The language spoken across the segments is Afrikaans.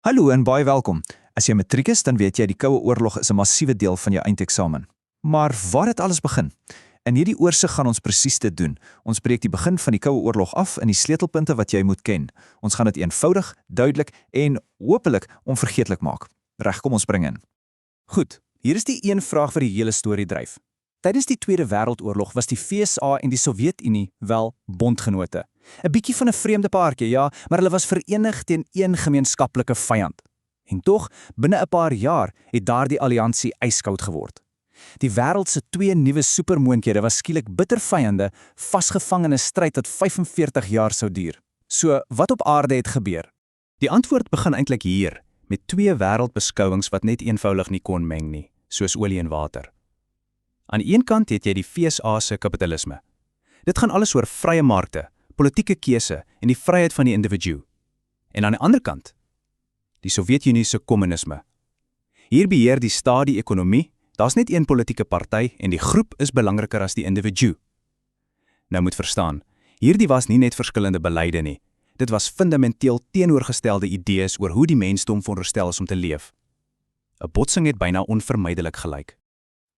Hallo en baie welkom. As jy matriek is, dan weet jy die Koue Oorlog is 'n massiewe deel van jou eindeksamen. Maar waar het alles begin? In hierdie oorsig gaan ons presies dit doen. Ons breek die begin van die Koue Oorlog af in die sleutelpunte wat jy moet ken. Ons gaan dit eenvoudig, duidelik en hopelik onvergeetlik maak. Reg, kom ons bring in. Goed, hier is die een vraag wat die hele storie dryf. Tydens die Tweede Wêreldoorlog was die VSA en die Sowjetunie wel bondgenote. 'n Bietjie van 'n vreemde paartjie, ja, maar hulle was verenig teen een gemeenskaplike vyand. En tog, binne 'n paar jaar het daardie alliansie yskoud geword. Die wêreld se twee nuwe supermoondhede was skielik bitter vyande, vasgevang in 'n stryd wat 45 jaar sou duur. So, wat op aarde het gebeur? Die antwoord begin eintlik hier, met twee wêreldbeskouings wat net eenvoudig nie kon meng nie, soos olie en water. Aan die een kant het jy die VSA se kapitalisme. Dit gaan alles oor vrye markte, politieke keuse en die vryheid van die individu. En aan die ander kant, die Sowjetunie se kommunisme. Hier beheer die staat die ekonomie, daar's net een politieke party en die groep is belangriker as die individu. Nou moet verstaan, hierdie was nie net verskillende beleide nie. Dit was fundamenteel teenoorgestelde idees oor hoe die mensdom veronderstel is om te leef. 'n Botsing het byna onvermydelik gelyk.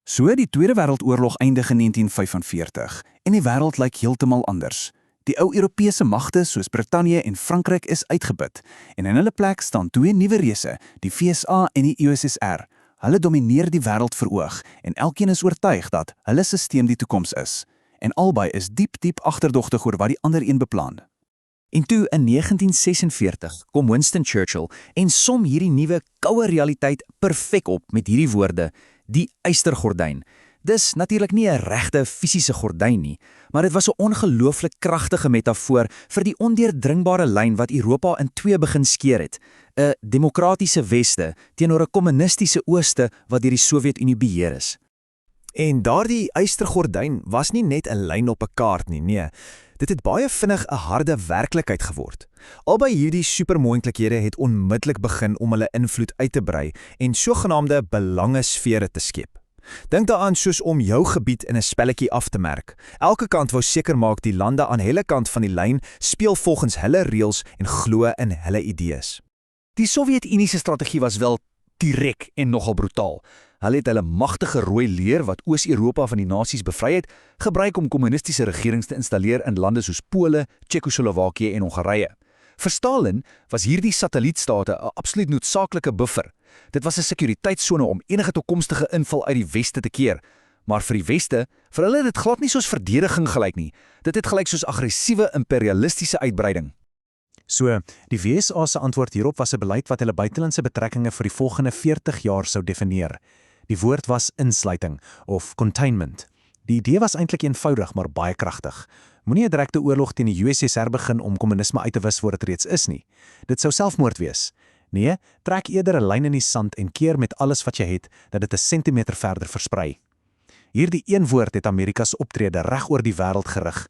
So die Tweede Wêreldoorlog eindig in 1945 en die wêreld lyk heeltemal anders. Die ou Europese magte soos Brittanje en Frankryk is uitgeput en in hulle plek staan twee nuwe reuse, die VSA en die USSR. Hulle domineer die wêreld veroog en elkeen is oortuig dat hulle stelsel die toekoms is. En albei is diep agterdogtig oor wat die ander een beplan. En toe in 1946 kom Winston Churchill en som hierdie nuwe koue realiteit perfek op met hierdie woorde: die ystergordyn. Dis natuurlik nie 'n regte fisiese gordyn nie, maar dit was 'n ongelooflik kragtige metafoor vir die ondeurdringbare lyn wat Europa in twee begin skeer het. 'n Demokratiese weste teenoor 'n kommunistiese ooste wat deur die Sowjetunie beheer is. En daardie ystergordyn was nie net 'n lyn op 'n kaart nie, nee. Dit het baie vinnig 'n harde werklikheid geword. Albei hierdie supermoontlikhede het onmiddellik begin om hulle invloed uit te brei en sogenaamde belangesfere te skep. Dink daaraan soos om jou gebied in 'n spelletjie af te merk. Elke kant wou seker maak die lande aan hulle kant van die lyn speel volgens hulle reëls en glo in hulle idees. Die Sowjetunie se strategie was wel direk en nogal brutaal. Hulle het hulle magtige rooi leer wat Oos-Europa van die nasies bevry het, gebruik om kommunistiese regerings te installeer in lande soos Pole, Tsjekoslowakye en Hongarye. Vir Stalin was hierdie satellietstate 'n absoluut noodsaaklike buffer. Dit was 'n sekuriteitssone om enige toekomstige inval uit die weste te keer. Maar vir die weste, vir hulle het dit glad nie soos verdediging gelyk nie. Dit het gelyk soos aggressiewe imperialistiese uitbreiding. So, die VSA se antwoord hierop was 'n beleid wat hulle buitelandse betrekkinge vir die volgende 40 jaar sou definieer. Die woord was insluiting of containment. Die idee was eintlik eenvoudig, maar baie kragtig. Moenie 'n direkte oorlog teen die USSR begin om kommunisme uit te wis voor dit reeds is nie. Dit sou selfmoord wees. Nee, trek eerder 'n lyn in die sand en keer met alles wat jy het dat dit 'n sentimeter verder versprei. Hierdie een woord het Amerika se optrede reg oor die wêreld gerig.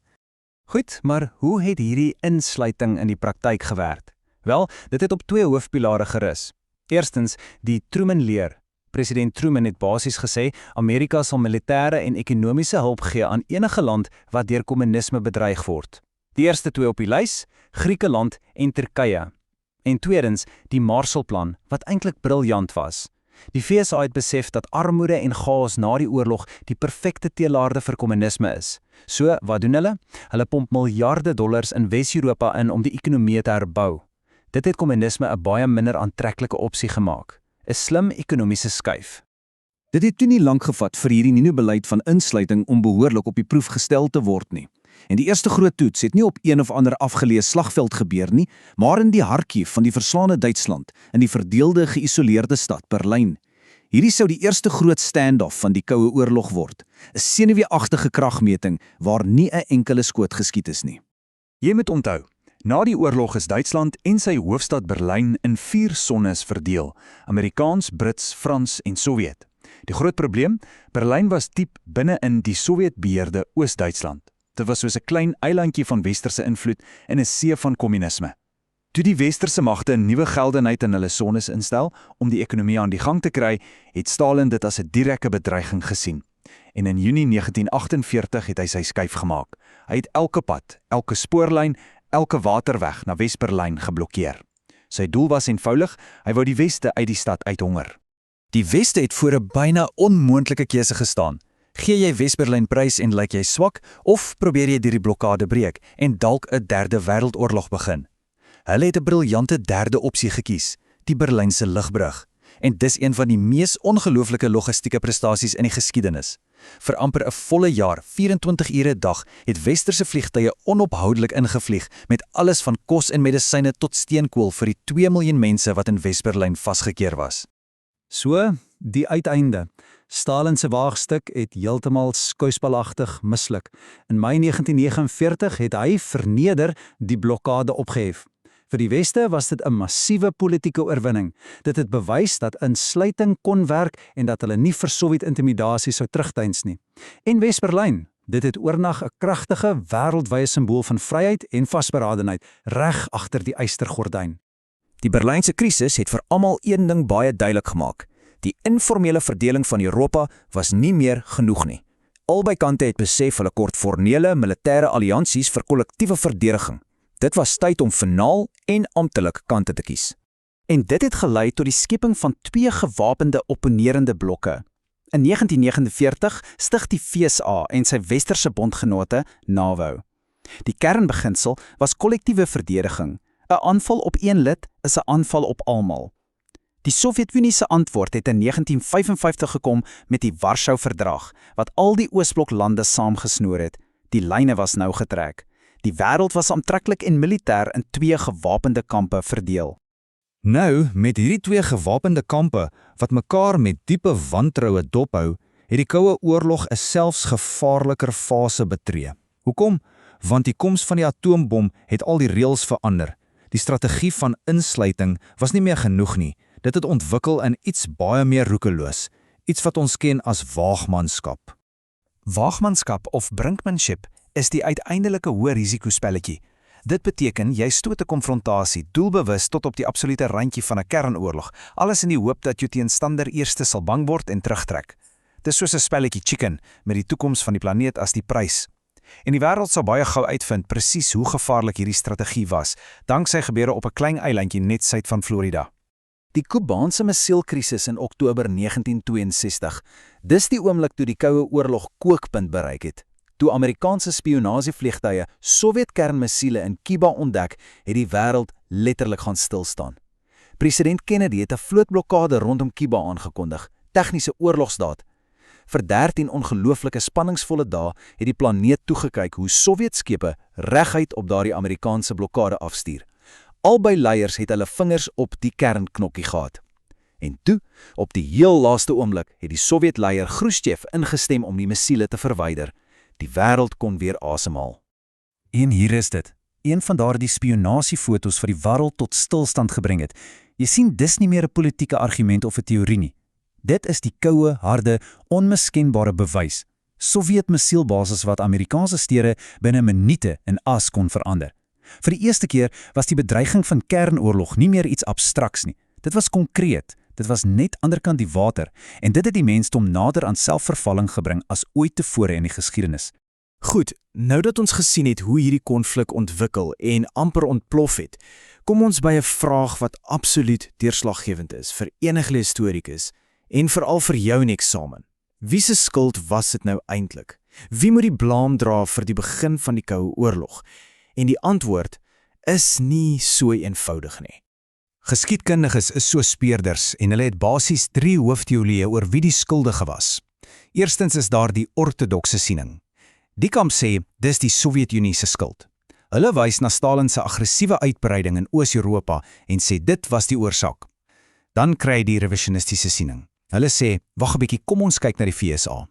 Goed, maar hoe het hierdie insluiting in die praktyk gewerk? Wel, dit het op twee hoofpilare gerus. Eerstens, die Truman-leer. President Truman het basies gesê, Amerika sal militêre en ekonomiese hulp gee aan enige land wat deur kommunisme bedreig word. Die eerste twee op die lys, Griekeland en Turkye. En tweedens, die Marshallplan, wat eintlik briljant was. Die VSA het besef dat armoede en chaos na die oorlog die perfekte teelaarde vir kommunisme is. So, wat doen hulle? Hulle pomp miljarde dollars in Wes-Europa in om die ekonomie te herbou. Dit het kommunisme 'n baie minder aantreklike opsie gemaak. 'n Slim ekonomiese skuif. Dit het toe nie lank gevat vir hierdie nuwe beleid van insluiting om behoorlik op die proef gestel te word nie. En die eerste groot toets het nie op een of ander afgeleë slagveld gebeur nie, maar in die hartjie van die verslaande Duitsland, in die verdeelde geïsoleerde stad Berlyn. Hierdie sou die eerste groot stand-off van die Koue Oorlog word, 'n senuweeagtige kragmeting waar nie 'n enkele skoot geskiet is nie. Jy moet onthou, na die oorlog is Duitsland en sy hoofstad Berlyn in 4 sonnes verdeel: Amerikaans, Brits, Frans en Sowjet. Die groot probleem, Berlyn was diep binne in die Sowjet-beheerde Oos-Duitsland. Dit was soos 'n klein eilandjie van westerse invloed in 'n see van kommunisme. Toe die westerse magte 'n nuwe geldenheid in hulle sonnes instel om die ekonomie aan die gang te kry, het Stalin dit as 'n direkte bedreiging gesien. En in Junie 1948 het hy sy skuif gemaak. Hy het elke pad, elke spoorlyn, elke waterweg na Wes-Berlyn geblokkeer. Sy doel was eenvoudig, hy wou die Weste uit die stad uithonger. Die Weste het voor 'n byna onmoontlike keuse gestaan. Gee jy Wes-Berlyn prys en lyk jy swak, of probeer jy die blokkade breek en dalk 'n derde wêreldoorlog begin? Hulle het 'n briljante derde opsie gekies, die Berlynse lugbrug. En dis een van die mees ongelooflike logistieke prestasies in die geskiedenis. Vir amper 'n volle jaar, 24 ure 'n dag, het westerse vliegtye onophoudelik ingevlieg met alles van kos en medisyne tot steenkool vir die 2 miljoen mense wat in Wes-Berlyn vasgekeer was. So, die uiteinde. Stalin se waagstuk het heeltemal skouspelagtig misluk. In Mei 1949 het hy verneder die blokkade opgehef. Vir die Weste was dit 'n massiewe politieke oorwinning. Dit het bewys dat insluiting kon werk en dat hulle nie vir Sowjet-intimidasie sou terugdeins nie. En Wes-Berlyn, dit het oornag 'n kragtige wêreldwye simbool van vryheid en vasberadenheid reg agter die ystergordyn. Die Berlynse krisis het vir almal een ding baie duidelik gemaak. Die informele verdeling van Europa was nie meer genoeg nie. Albei kante het besef hulle kort formele militêre alliansies vir kollektiewe verdediging. Dit was tyd om finaal en amptelik kante te kies. En dit het gelei tot die skeping van 2 gewapende opponerende blokke. In 1949 stig die FSA en sy westerse bondgenote NAVO. Die kernbeginsel was kollektiewe verdediging. 'n Aanval op een lid is 'n aanval op almal. Die Sowjetunie se antwoord het in 1955 gekom met die Warschau-verdrag, wat al die Oosbloklande saamgesnoer het. Die lyne was nou getrek. Die wêreld was aantreklik en militêr in 2 gewapende kampe verdeel. Nou, met hierdie 2 gewapende kampe, wat mekaar met diepe wantroue dophou, het die Koue Oorlog 'n selfs gevaarliker fase betree. Hoekom? Want die koms van die atoombom het al die reëls verander. Die strategie van insluiting was nie meer genoeg nie. Dit het ontwikkel in iets baie meer roekeloos, iets wat ons ken as waagmanskap. Waagmanskap of brinkmanship is die uiteindelike hoë risikospelletjie. Dit beteken jy stoot 'n konfrontasie doelbewus tot op die absolute randjie van 'n kernoorlog, alles in die hoop dat jou teenstander eerste sal bang word en terugtrek. Dis soos 'n spelletjie chicken met die toekoms van die planeet as die prys. En die wêreld sal baie gou uitvind presies hoe gevaarlik hierdie strategie was, danksy gebeure op 'n klein eilandjie net suid van Florida. Die Kubaanse missielkrisis in Oktober 1962, dis die oomblik toe die Koue Oorlog kookpunt bereik het. Toe Amerikaanse spionasievliegtuie Sowjet-kernmissiele in Kuba ontdek, het die wêreld letterlik gaan stilstaan. President Kennedy het 'n vlootblokkade rondom Kuba aangekondig, tegniese oorlogsdaad. Vir 13 ongelooflike spanningsvolle dae het die planeet toegekyk hoe Sowjetskepe reguit op daardie Amerikaanse blokkade afstuur. Albei leiers het hulle vingers op die kernknokkie gehad. En toe, op die heel laaste oomblik, het die Sowjetleier Khrushchev ingestem om die missiele te verwyder. Die wêreld kon weer asemhaal. En hier is dit. Een van daardie spionasiefoto's vir die wêreld tot stilstand gebring het. Jy sien, dis nie meer 'n politieke argument of 'n teorie nie. Dit is die koue, harde, onmiskenbare bewys. Sowjet-missielbasis wat Amerikaanse stede binne minute in as kon verander. Vir die eerste keer was die bedreiging van kernoorlog nie meer iets abstraks nie. Dit was konkreet, dit was net anderkant die water, en dit het die mensdom nader aan selfvervalling gebring as ooit tevore in die geskiedenis. Goed, nou dat ons gesien het hoe hierdie konflik ontwikkel en amper ontplof het, kom ons by 'n vraag wat absoluut deurslaggewend is vir enige historikus en veral vir jou in eksamen. Wie se skuld was dit nou eintlik? Wie moet die blame dra vir die begin van die Koue Oorlog? En die antwoord is nie so eenvoudig nie. Geskiedkundiges is so speurders en hulle het basies 3 hoofteorieë oor wie die skuldige was. Eerstens is daar die ortodokse siening. Die kamp sê dis die Sowjetunie se skuld. Hulle wys na Stalin se aggressiewe uitbreiding in Oos-Europa en sê dit was die oorsaak. Dan kry jy die revisionistiese siening. Hulle sê, wag 'n bietjie, kom ons kyk na die FSA.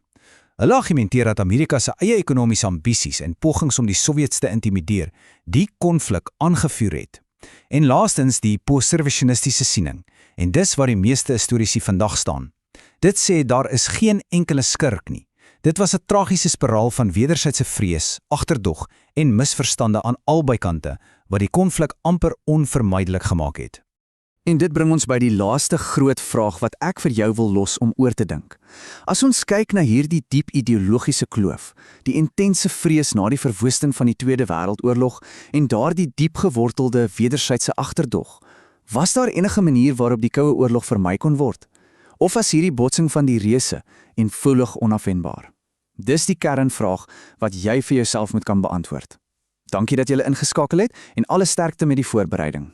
Hulle argumenteer dat Amerika se eie ekonomiese ambisies en pogings om die Sowjets te intimideer, die konflik aangevuur het. En laastens die post-revisionistiese siening, en dis waar die meeste historiese vandag staan. Dit sê daar is geen enkele skurk nie. Dit was 'n tragiese spiraal van wederwysige vrees, agterdog en misverstande aan albei kante, wat die konflik amper onvermydelik gemaak het. En dit bring ons by die laaste groot vraag wat ek vir jou wil los om oor te dink. As ons kyk na hierdie diep ideologiese kloof, die intense vrees na die verwoesting van die Tweede Wêreldoorlog en daardie diep gewortelde wederwysige agterdog, Was daar enige manier waarop die Koue Oorlog vermy kon word? Of was hierdie botsing van die reuse eenvoudig onafwendbaar? Dis die kernvraag wat jy vir jouself moet kan beantwoord. Dankie dat jy ingeskakel het en alle sterkte met die voorbereiding.